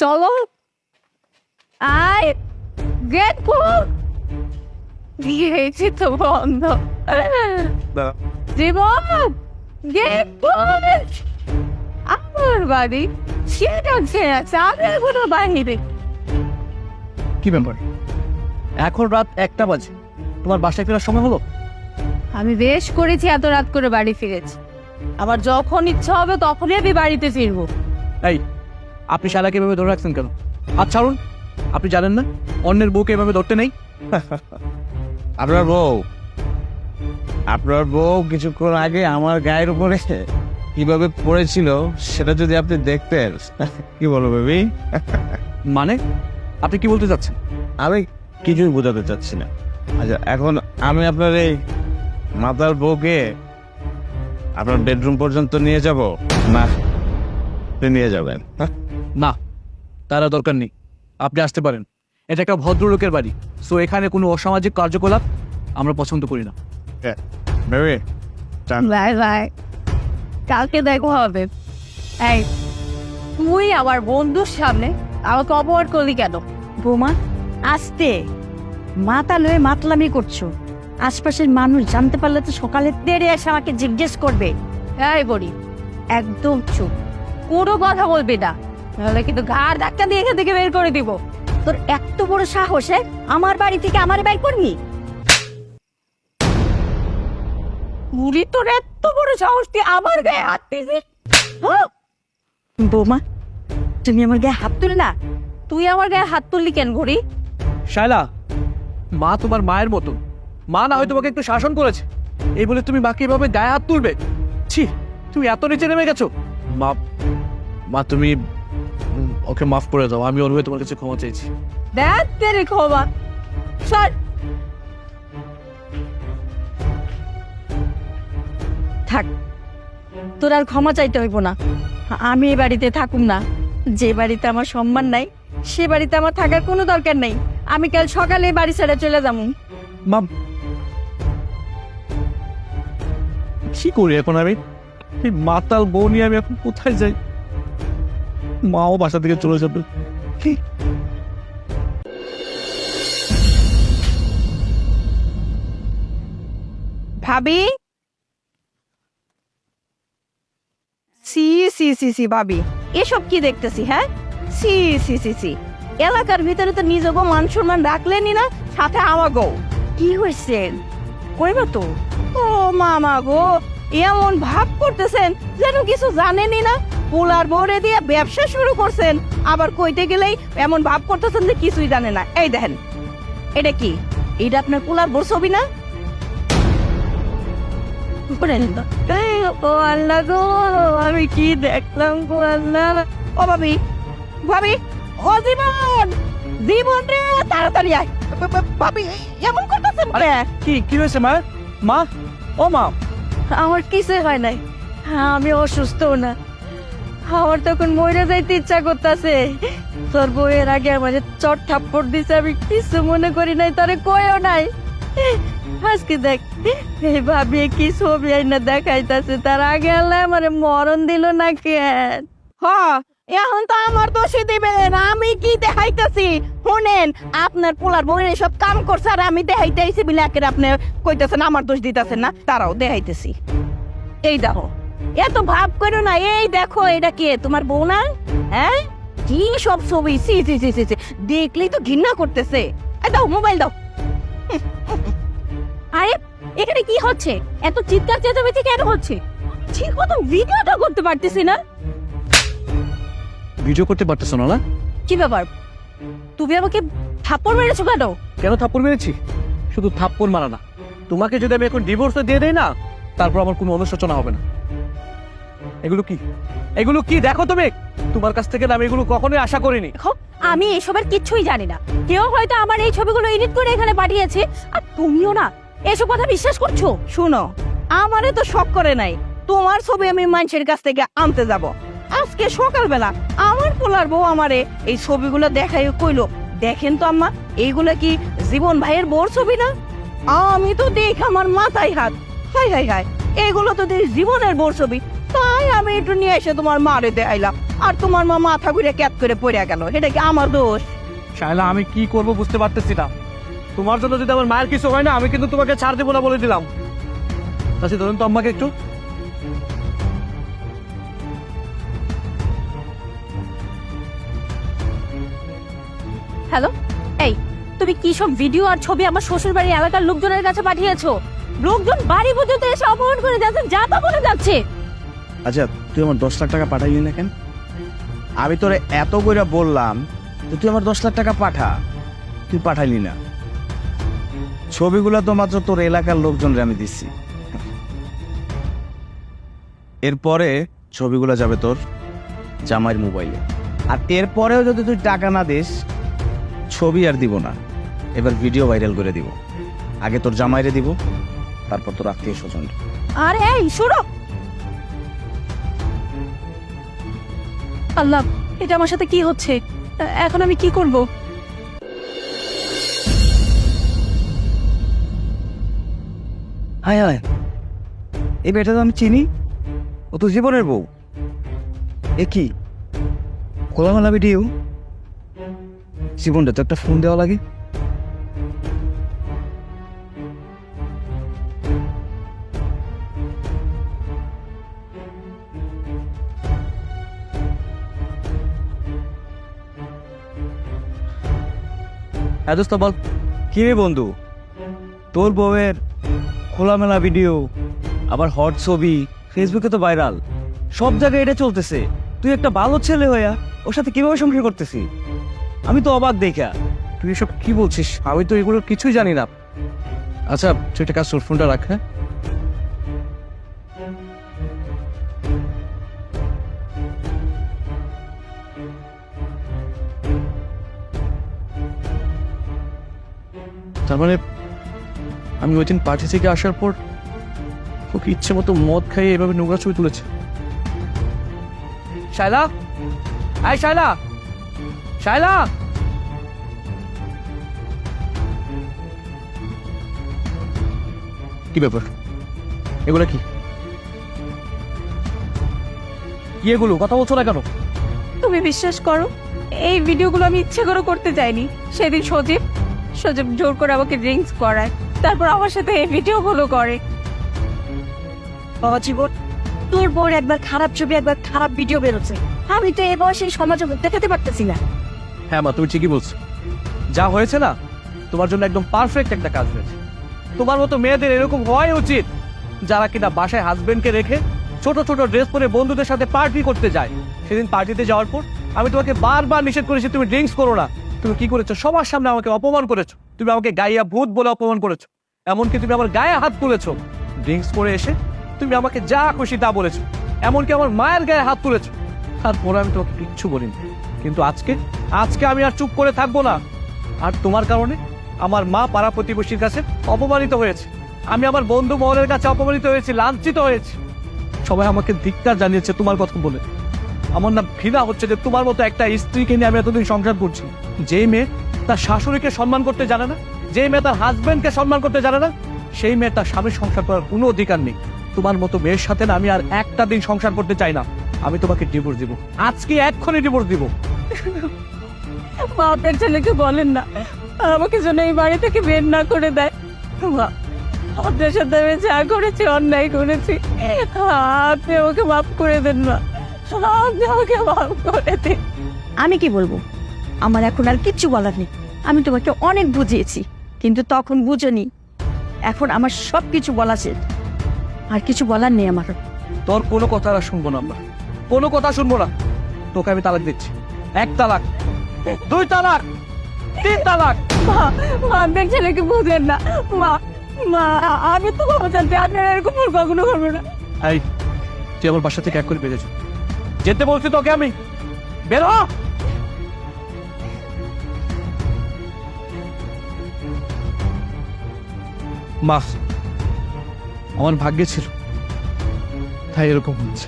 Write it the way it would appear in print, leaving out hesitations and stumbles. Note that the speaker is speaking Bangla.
চলো আয় গেট খুল দিয়েছি তো বন্ধ জীবন গেট খুল আমার বাড়ি সেটা চাঁদের কোনো বাহিরে কি ব্যাপার এখন রাত 1টা বাজে তোমার বাসায় ফেরার সময় হলো? আমি বেশ করেছি এত রাত করে বাড়ি ফিরেছি আবার যখন ইচ্ছা হবে তখনই আমি বাড়িতে ফিরবো এই আপনি শালাকে এভাবে ধরে রাখছেন কেন? হাত ছাড়ুন। আপনি জানেন না অন্যের বউকে এভাবে ধরতে নেই? আপনার বউ কিছুক্ষণ আগে আমার গায়ের উপরে কিভাবে পড়েছিল সেটা যদি আপনি দেখতেন। কি বলো বেবি? মানে আপনি কি বলতে চাচ্ছেন? আমি কিছুই বোঝাতে চাচ্ছি না। আচ্ছা, এখন আমি আপনার এই মাতার বউকে আপনার বেডরুম পর্যন্ত নিয়ে যাব না আপনি নিয়ে যাবেন? না, তারা দরকার নেই, আপনি আসতে পারেন। এটা একটা ভদ্রলোকের বাড়ি, সো এখানে কোনো অসামাজিক কার্যকলাপ আমরা পছন্দ করি না। বেবি বাই বাই কালকে দেখো হবে এই তুই আমার বন্ধুর সামনে আমাকে অপমান করলি কেন বৌমা আসতে মাথা লয়ে মাতলামি করছো, আশপাশের মানুষ জানতে পারলে তো সকালে তেড়ে এসে আমাকে জিজ্ঞেস করবে। এই বলি একদম চুপ, কোনো কথা বলবি না, তাহলে কিন্তু ঘাড় ধাক্কা দিয়ে এখান থেকে বের করে দিব। তোর এত বড় সাহসে আমার বাড়ি থেকে আমার বাইর করবি? মুড়ি তোর এত বড় সাহস তুই আমার গায়ে হাত দিয়েছিস? হ্যাঁ? বৌমা তুমি আমার গায়ে হাত তুলে না। তুই আমার গায়ে হাত তুললি কেন ঘড়ি? শায়লা, মা তোমার মায়ের মতো, মা না হয় তোমাকে একটু শাসন করেছে, এই বলে তুমি মাকে এভাবে গায়ে হাত তুলবে? ছি, তুমি এত নিচে নেমে গেছো। মা মা তুমি ওকে মাফ করে দাও, আমি ওর হয়ে তোমার কাছে ক্ষমা চাইছি। দেখ তেরে ক্ষমা সর। থাক, তোর আর ক্ষমা চাইতে হইব না। আমি এই বাড়িতে থাকুম না। যে বাড়িতে আমার সম্মান নাই সে বাড়িতে আমার থাকার কোনো দরকার নেই। আমি কাল সকালে বাড়ি ছেড়ে চলে যাবো। মা কি করি এখন আমি? এই মাতাল বউ নিয়ে আমি এখন কোথায় যাই? মাও বাসা থেকে চলে যাবে। কি ভাবি সি সি সি সি ভাবি এসব কি দেখতেছি? হ্যাঁ সি সি সি সি এলাকার ভিতরে তো নিজেকে মান সম্মান রাখলেনই না, সাথে আমাকেও। কি হয়েছে কইবা তো? ও মামা গো, এমন ভাব করতেছেন যেন কিছু জানেনই না। পোলার বোরে দিয়ে ব্যবসা শুরু করছেন, আবার কইতে গেলেই এমন ভাব করতেছেন যে কিছুই জানে না। এই দেখেন, এটা কি? এটা আপনার পোলার বোর ছবি না? ও আল্লাহ গো, আমি কি দেখলাম গো আল্লাহ। ও ভাবি ভাবি, ও জীবন, জীবন রে তাড়াতাড়ি আয়। ভাবি এমন করতেছেন? কি কি হয়েছে মা? মা, ও মা। আমার কিছুই হয় নাই, আমি অসুস্থ না। আমার তখন মরে যাইতে ইচ্ছা করতেছে। তোর বউয়ের আগে আমার চট থাপ্পড় দিছে, আমি কিছু মনে করি নাই, তারে কইও নাই। আজকে দেখ এই ভাবি কি ছবি আইনা দেখাইতাছে, তার আগে আল্লাহ আমার মরণ দিল না কেন? হ্যাঁ, এখন তো আমার দোষী দিবেন। আমি কি দেখাইতেছি শুনেন, আপনার পোলার বউয়ের এসব কাম করছে আর আমি দেখাইতেছি বলে একের আপনি কইতেছেন আমার দোষ দিতেছেন না। তারাও দেখাইতেছি। এই দেখো, এত ভাব করো না। এই দেখো, এটা কে? তোমার বউ না? হ্যাঁ, কি সব ছবি, সি সি সি সি, দেখলেই তো ঘৃণা করতেছে। এই দাও, মোবাইল দাও। আরে এখানে কি হচ্ছে? এত চিৎকার চেঁচামেচি কেন হচ্ছে? ঠিক মতো ভিডিওটা করতে পারতেছি না। ভিডিও করতে পারতেছো না? কি ব্যাপার, তুমি আমাকে থাপ্পড় মেরেছো কেন? কেন থাপ্পড় মেরেছি? শুধু থাপ্পড় মারা না, তোমাকে যদি আমি এখন ডিভোর্স দিয়ে দেই না, তারপর আমার কোনো অনুশোচনা হবে না। এগুলো কি? এগুলো কি দেখো তুমি? তোমার কাছ থেকে আমি এগুলো কখনোই আশা করিনি। দেখো, আমি এসবের কিচ্ছুই জানি না। কেউ হয়তো আমার এই ছবিগুলো এডিট করে এখানে পাঠিয়েছে, আর তুমিও না এসব কথা বিশ্বাস করছো। শুনো, আমারে তো শক করে নাই তোমার ছবি আমি মানুষের কাছ থেকে আনতে যাব। আজকে সকালবেলা আমার পোলার বউ আমারে এই ছবিগুলো দেখাই কইলো, দেখেন তো আম্মা, এইগুলা কি জীবন ভাইয়ের বউর ছবি না? আমি তো দেখ আমার মাথায় হাত। হাই হাই হাই, এগুলো তো জীবনের বউর ছবি। তাই আমি একটু নিয়ে এসে তোমার মারে দেখাইলাম। আর তোমার মা মাথা ঘুরে ক্যাত করে পড়ে গেল, এটা কি আমার দোষ? শায়লা আমি কি করব বুঝতে পারতেছি না। তোমার জন্য যদি আমার মায়ের কিছু হয় না, আমি কিন্তু তোমাকে ছাড় দেবো না বলে দিলাম। আচ্ছা ধরুন তো আম্মাকে একটু। হ্যালো, এই তুমি কি সব ভিডিও আর ছবি আমার শ্বশুর বাড়ির এলাকার লোকজনের কাছে পাঠিয়েছো? লোকজন বাড়ি পর্যন্ত এসে অপমান করে যাচ্ছে, যা তা বলে যাচ্ছে। আচ্ছা তুই আমার 10 লাখ টাকা পাঠাইলি না কেন? আমি তোরে এত করে বললাম যে তুই আমার 10 লাখ টাকা পাঠা, তুই পাঠাইলি না। ছবিগুলো তো মাত্র তোর এলাকার লোকজনকে আমি দিচ্ছি। এরপরে ছবিগুলো যাবে তোর জামাইয়ের মোবাইলে, আর এরপরেও যদি তুই টাকা না দিস, ছবি আর দিব না, এবার ভিডিও ভাইরাল করে দিব। আগে তোর জামাইরে দিব, তারপর তোর আত্মীয় স্বজন। আরে এই শোনো, আল্লাহ, এটা আমার সাথে কি হচ্ছে? এখন আমি কি করব? হায় হায়, এই মেয়েটা তো আমি চিনি, ও তো জীবনের বউ। এ কি খোলামেলা ভিডিও? জীবনটা তো একটা ফোন দেওয়া লাগে। হ্যাঁ দোস্ত বল। কি রে বন্ধু, তোর বউয়ের খোলামেলা ভিডিও, আবার হট ছবি ফেসবুকে তো ভাইরাল, সব জায়গায় এটা চলতেছে। তুই একটা ভালো ছেলে হইয়া ওর সাথে কিভাবে সংসার করতেছি? আমি তো অবাক দেখা। তুই এসব কি বলছিস? আমি তো এগুলোর কিছুই জানি না। আচ্ছা তুই একটা কাজ, তোর ফোনটা রাখ। হ্যাঁ তার মানে আমি ওই দিন পার্টি থেকে আসার পর ওকে ইচ্ছে মতো মদ খাইয়ে এভাবে নোংরা ছবি তুলেছে। শায়লা, আয় শায়লা, শায়লা। কি ব্যাপার? এগুলো কি? কি এগুলো? কথা বলছো না কেন? তুমি বিশ্বাস করো, এই ভিডিওগুলো আমি ইচ্ছে করে করতে চাইনি। সেদিন সজীব জোর করে আমাকে ড্রিঙ্কস করায়, তারপর আমার সাথে এই ভিডিওগুলো করে। বাবা জীবন, তোর বোর একবার খারাপ ছবি, একবার খারাপ ভিডিও বেরোচ্ছে। আমি তো এই বয়সে সমাজে দেখাতে পারতেছি না। হ্যাঁ মা, তুমি ঠিকই বলছো। যা হয়েছে না, তোমার জন্য একদম পারফেক্ট একটা কাজ হয়েছে। তোমার মতো মেয়েদের এরকম হওয়াই উচিত, যারা কিনা বাসায় হাজবেন্ডকে রেখে ছোট ছোট ড্রেস পরে বন্ধুদের সাথে পার্টি করতে যায়। সেদিন পার্টিতে যাওয়ার পর আমি তোমাকে বারবার নিষেধ করেছি তুমি ড্রিঙ্কস করো না। তুমি কি করেছো? সবার সামনে আমাকে অপমান করেছো। তুমি আমাকে গাইয়া ভূত বলে অপমান করেছো। এমনকি তুমি আমার গায়ে হাত তুলেছো। ড্রিঙ্কস করে এসে তুমি আমাকে যা খুশি তা বলেছো। এমনকি আমার মায়ের গায়ে হাত তুলেছো। তারপরে আমি তোমাকে কিচ্ছু বলিনি। কিন্তু আজকে আমি আর চুপ করে থাকবো না। আর তোমার কারণে আমার মা পাড়া প্রতিবেশীর কাছে অপমানিত হয়েছে। আমি আমার বন্ধু মহলের কাছে অপমানিত হয়েছি, লাঞ্ছিত হয়েছি। সবাই আমাকে ধিক্কার জানিয়েছে তোমার কথা বলে। আমার না ঘৃণা হচ্ছে যে তোমার মতো একটা স্ত্রীকে নিয়ে আমি এতদিন সংসার করছি। যে মেয়ে তার শাশুড়িকে সম্মান করতে জানে না, যে মেয়ে তার হাজবেন্ডকে সম্মান করতে জানে না, সেই মেয়ে তার স্বামীর সংসার করার কোনো অধিকার নেই। তোমার মতো মেয়ের সাথে না আমি আর একটা দিন সংসার করতে চাই না। আমি তোমাকে ডিভোর্স দিব, আজকে এক্ষুনি ডিভোর্স দিব। মা আপনার ছেলেকে বলেন না আমাকে যেন এই বাড়ি থেকে বের না করে দেয়। মা, আপনার সাথে আমি যা করেছি, অন্যায় করেছি, আপনি আমাকে মাফ করে দেন না। আপনি আমাকে মাফ করে দিন। আমি কি বলবো? আমার এখন আর কিচ্ছু বলার নেই। আমি তোমাকে অনেক বুঝিয়েছি, কিন্তু তখন বুঝোনি। এখন আমার সব কিছু বলা শেষ, আর কিছু বলার নেই আমার। তোর কোনো কথা আর শুনবো না আমরা, কোনো কথা শুনবো না। তোকে আমি তালাক দিচ্ছি। 1 তালাক, 2 তালাক, 3 তালাক। মা, আপনার ছেলেকে বুঝেন না। মা, আমি তো ক্ষমা চাচ্ছি, আপনার এরকম ভুল কখনো করবো না। এই তুই আমার বাসা থেকে এক করে বেরিয়েছ। যেতে বলছি তোকে আমি, বের হ। মা, আমার ভাগ্যে ছিল তাই এরকম হচ্ছে।